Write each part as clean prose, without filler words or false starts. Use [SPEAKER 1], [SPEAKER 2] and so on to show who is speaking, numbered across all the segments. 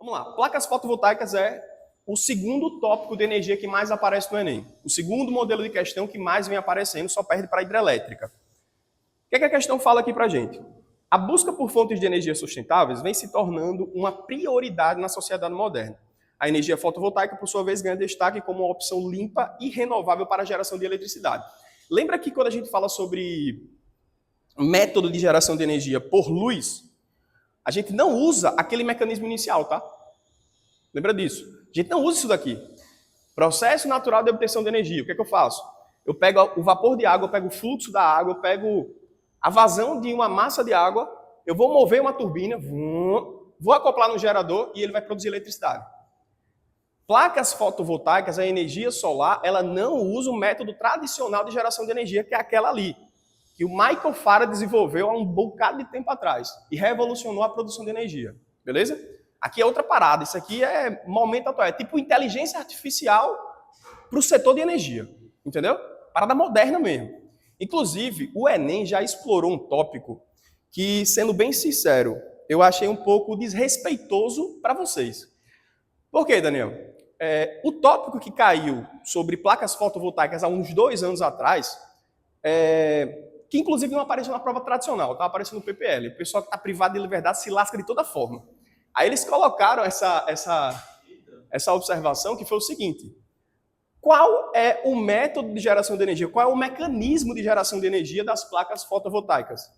[SPEAKER 1] Vamos lá, placas fotovoltaicas é o segundo tópico de energia que mais aparece no Enem. O segundo modelo de questão que mais vem aparecendo, só perde para a hidrelétrica. O que é que a questão fala aqui para a gente? A busca por fontes de energia sustentáveis vem se tornando uma prioridade na sociedade moderna. A energia fotovoltaica, por sua vez, ganha destaque como uma opção limpa e renovável para a geração de eletricidade. Lembra que quando a gente fala sobre método de geração de energia por luz, a gente não usa aquele mecanismo inicial, tá? Lembra disso? A gente não usa isso daqui. Processo natural de obtenção de energia. O que é que eu faço? Eu pego o vapor de água, eu pego o fluxo da água, eu pego a vazão de uma massa de água, eu vou mover uma turbina, vou acoplar no gerador e ele vai produzir eletricidade. Placas fotovoltaicas, a energia solar, ela não usa o método tradicional de geração de energia, que é aquela ali, que o Michael Faraday desenvolveu há um bocado de tempo atrás e revolucionou a produção de energia. Beleza? Aqui é outra parada, isso aqui é momento atual, é tipo inteligência artificial para o setor de energia, entendeu? Parada moderna mesmo. Inclusive, o Enem já explorou um tópico que, sendo bem sincero, eu achei um pouco desrespeitoso para vocês. Por quê, Daniel? O tópico que caiu sobre placas fotovoltaicas há uns 2 anos atrás, que inclusive não apareceu na prova tradicional, está aparecendo no PPL. O pessoal que está privado de liberdade se lasca de toda forma. Aí eles colocaram essa observação que foi o seguinte: qual é o método de geração de energia? Qual é o mecanismo de geração de energia das placas fotovoltaicas?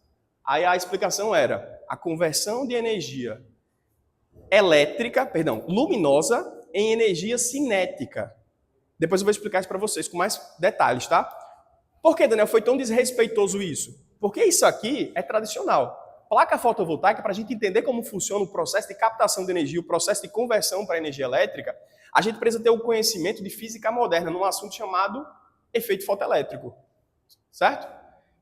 [SPEAKER 1] Aí a explicação era a conversão de energia luminosa em energia cinética. Depois eu vou explicar isso para vocês com mais detalhes, tá? Por que, Daniel, foi tão desrespeitoso isso? Porque isso aqui é tradicional. Placa fotovoltaica, para a gente entender como funciona o processo de captação de energia, o processo de conversão para energia elétrica, a gente precisa ter o conhecimento de física moderna num assunto chamado efeito fotoelétrico. Certo?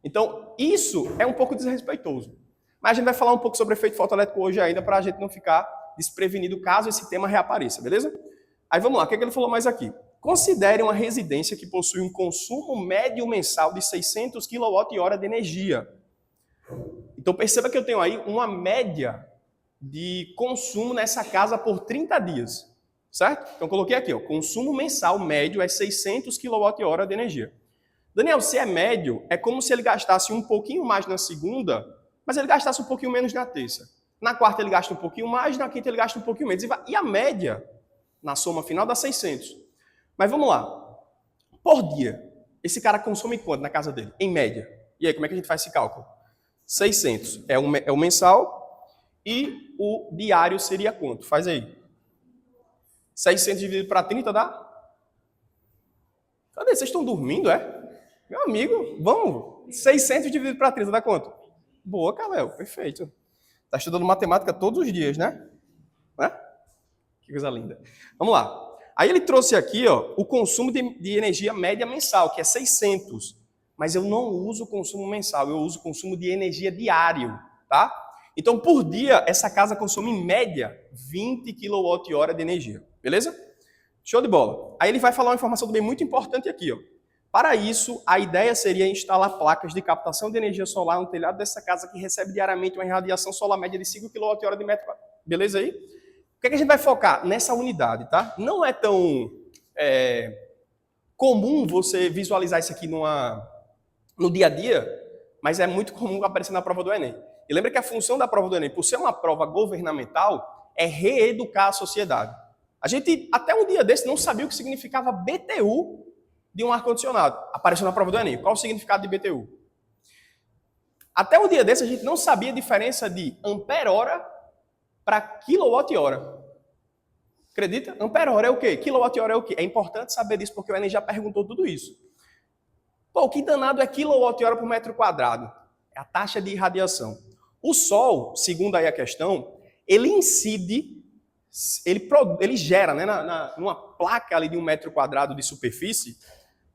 [SPEAKER 1] Então, isso é um pouco desrespeitoso. Mas a gente vai falar um pouco sobre efeito fotoelétrico hoje ainda, para a gente não ficar desprevenido caso esse tema reapareça, beleza? Aí vamos lá, o que é que ele falou mais aqui? Considere uma residência que possui um consumo médio mensal de 600 kWh de energia. Então perceba que eu tenho aí uma média de consumo nessa casa por 30 dias, certo? Então coloquei aqui, ó, consumo mensal médio é 600 kWh de energia. Daniel, se é médio, é como se ele gastasse um pouquinho mais na segunda, mas ele gastasse um pouquinho menos na terça. Na quarta ele gasta um pouquinho mais, na quinta ele gasta um pouquinho menos. E a média, na soma final, dá 600. Mas vamos lá. Por dia, esse cara consome quanto na casa dele? Em média. E aí, como é que a gente faz esse cálculo? 600 é o mensal e o diário seria quanto? Faz aí. 600 dividido para 30 dá? Cadê? Vocês estão dormindo, é? Meu amigo, vamos. 600 dividido para 30 dá quanto? Boa, Calel, perfeito. Está estudando matemática todos os dias, né? Que coisa linda. Vamos lá. Aí ele trouxe aqui, ó, o consumo de energia média mensal, que é 600. Mas eu não uso o consumo mensal, eu uso o consumo de energia diário, tá? Então, por dia, essa casa consome, em média, 20 kWh de energia, beleza? Show de bola. Aí ele vai falar uma informação também muito importante aqui, ó. Para isso, a ideia seria instalar placas de captação de energia solar no telhado dessa casa que recebe diariamente uma irradiação solar média de 5 kWh de metro. Beleza aí? O que é que a gente vai focar? Nessa unidade, tá? Não é tão comum você visualizar isso aqui no dia a dia, mas é muito comum aparecer na prova do Enem. E lembra que a função da prova do Enem, por ser uma prova governamental, é reeducar a sociedade. A gente, até um dia desse, não sabia o que significava BTU de um ar-condicionado. Apareceu na prova do Enem. Qual o significado de BTU? Até um dia desse, a gente não sabia a diferença de ampere-hora para quilowatt-hora. Acredita? Ampere-hora é o quê? Quilowatt-hora é o quê? É importante saber disso, porque o Enem já perguntou tudo isso. Pô, o que danado é quilowatt-hora por metro quadrado? É a taxa de irradiação. O Sol, segundo aí a questão, ele incide, ele gera, né, numa placa ali de 1 metro quadrado de superfície,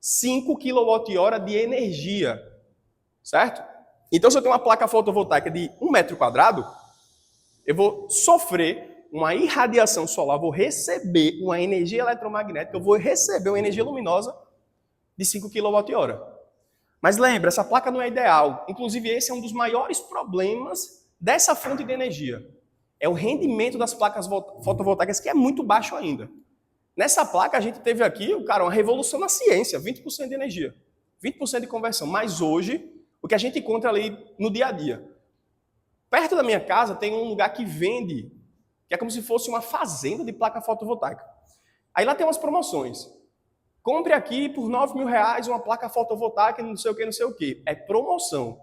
[SPEAKER 1] 5 kWh de energia, certo? Então, se eu tenho uma placa fotovoltaica de 1 metro quadrado, eu vou sofrer uma irradiação solar, vou receber uma energia eletromagnética, eu vou receber uma energia luminosa de 5 kWh. Mas lembra, essa placa não é ideal. Inclusive, esse é um dos maiores problemas dessa fonte de energia. é o rendimento das placas fotovoltaicas, que é muito baixo ainda. Nessa placa, a gente teve aqui, cara, uma revolução na ciência, 20% de energia, 20% de conversão. Mas hoje, o que a gente encontra ali no dia a dia. Perto da minha casa tem um lugar que vende, que é como se fosse uma fazenda de placa fotovoltaica. Aí lá tem umas promoções. Compre aqui por R$9.000 uma placa fotovoltaica, não sei o que, não sei o que. É promoção.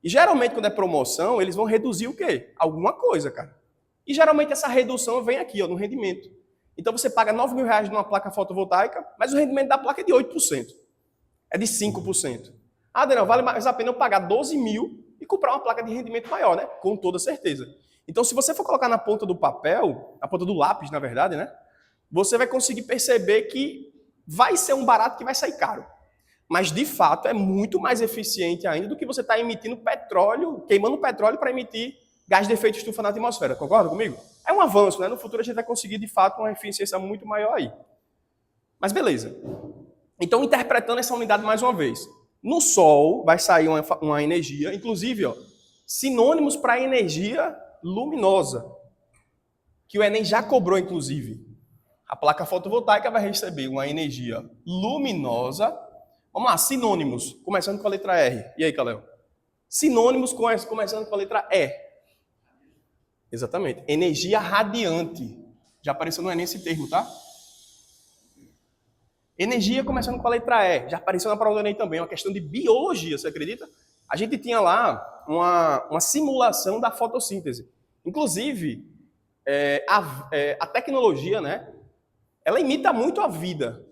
[SPEAKER 1] E geralmente, quando é promoção, eles vão reduzir o quê? Alguma coisa, cara. E geralmente essa redução vem aqui, ó, no rendimento. Então você paga R$9.000 numa placa fotovoltaica, mas o rendimento da placa é de 8%. É de 5%. Ah, Daniel, vale mais a pena eu pagar 12 mil e comprar uma placa de rendimento maior, né? Com toda certeza. Então, se você for colocar na ponta do papel, na ponta do lápis, na verdade, né? Você vai conseguir perceber que vai ser um barato que vai sair caro. Mas, de fato, é muito mais eficiente ainda do que você estar emitindo petróleo, queimando petróleo para emitir gás de efeito estufa na atmosfera. Concorda comigo? É um avanço, né? No futuro a gente vai conseguir, de fato, uma eficiência muito maior aí. Mas beleza. Então, interpretando essa unidade mais uma vez. No Sol vai sair uma energia, inclusive, ó, sinônimos para energia luminosa, que o Enem já cobrou, inclusive. A placa fotovoltaica vai receber uma energia luminosa. Vamos lá, sinônimos, começando com a letra R. E aí, Calel? Sinônimos começando com a letra E. Exatamente. Energia radiante. Já apareceu no Enem esse termo, tá? Energia começando com a letra E. Já apareceu na prova do Enem também. É uma questão de biologia, você acredita? A gente tinha lá uma simulação da fotossíntese. Inclusive, a tecnologia, né? Ela imita muito a vida.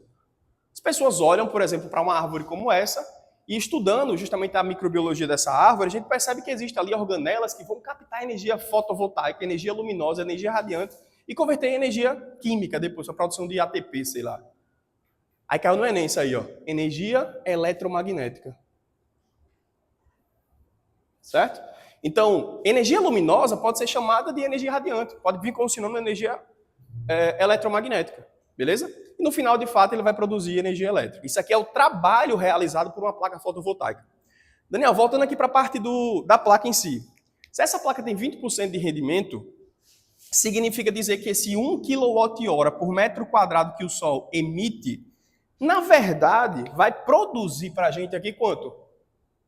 [SPEAKER 1] As pessoas olham, por exemplo, para uma árvore como essa e estudando justamente a microbiologia dessa árvore, a gente percebe que existem ali organelas que vão captar energia fotovoltaica, energia luminosa, energia radiante e converter em energia química depois, a produção de ATP, sei lá. Aí caiu no Enem isso aí, ó. Energia eletromagnética. Certo? Então, energia luminosa pode ser chamada de energia radiante, pode vir com o sinônimo de energia eletromagnética. Beleza? E no final, de fato, ele vai produzir energia elétrica. Isso aqui é o trabalho realizado por uma placa fotovoltaica. Daniel, voltando aqui para a parte da placa em si. Se essa placa tem 20% de rendimento, significa dizer que esse 1 kWh por metro quadrado que o Sol emite, na verdade, vai produzir para a gente aqui quanto?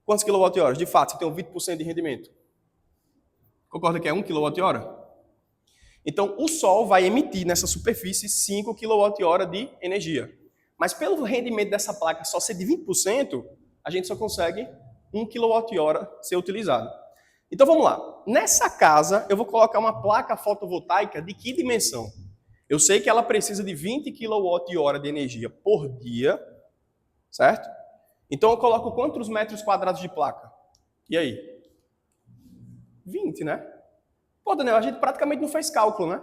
[SPEAKER 1] Quantos kWh? De fato, se tem um 20% de rendimento. Concorda que é 1 kWh? Então, o Sol vai emitir nessa superfície 5 kWh de energia. Mas pelo rendimento dessa placa só ser de 20%, a gente só consegue 1 kWh ser utilizado. Então, vamos lá. Nessa casa, eu vou colocar uma placa fotovoltaica de que dimensão? Eu sei que ela precisa de 20 kWh de energia por dia, certo? Então, eu coloco quantos metros quadrados de placa? E aí? 20, né? Pô, Daniel, a gente praticamente não fez cálculo, né?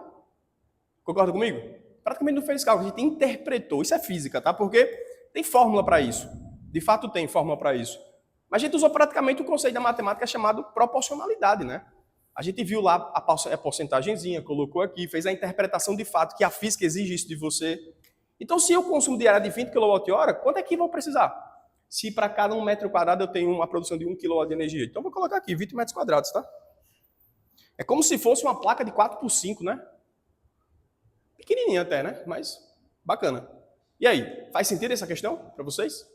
[SPEAKER 1] Concorda comigo? Praticamente não fez cálculo, a gente interpretou. Isso é física, tá? Porque tem fórmula para isso. De fato tem fórmula para isso. Mas a gente usou praticamente o conceito da matemática chamado proporcionalidade, né? A gente viu lá a porcentagemzinha, colocou aqui, fez a interpretação de fato, que a física exige isso de você. Então, se o consumo diário é de 20 kWh, quanto é que vou precisar? Se para cada 1 metro quadrado eu tenho uma produção de 1 kW de energia. Então, vou colocar aqui 20 metros quadrados, tá? É como se fosse uma placa de 4x5, né? Pequenininha até, né? Mas bacana. E aí, faz sentido essa questão para vocês?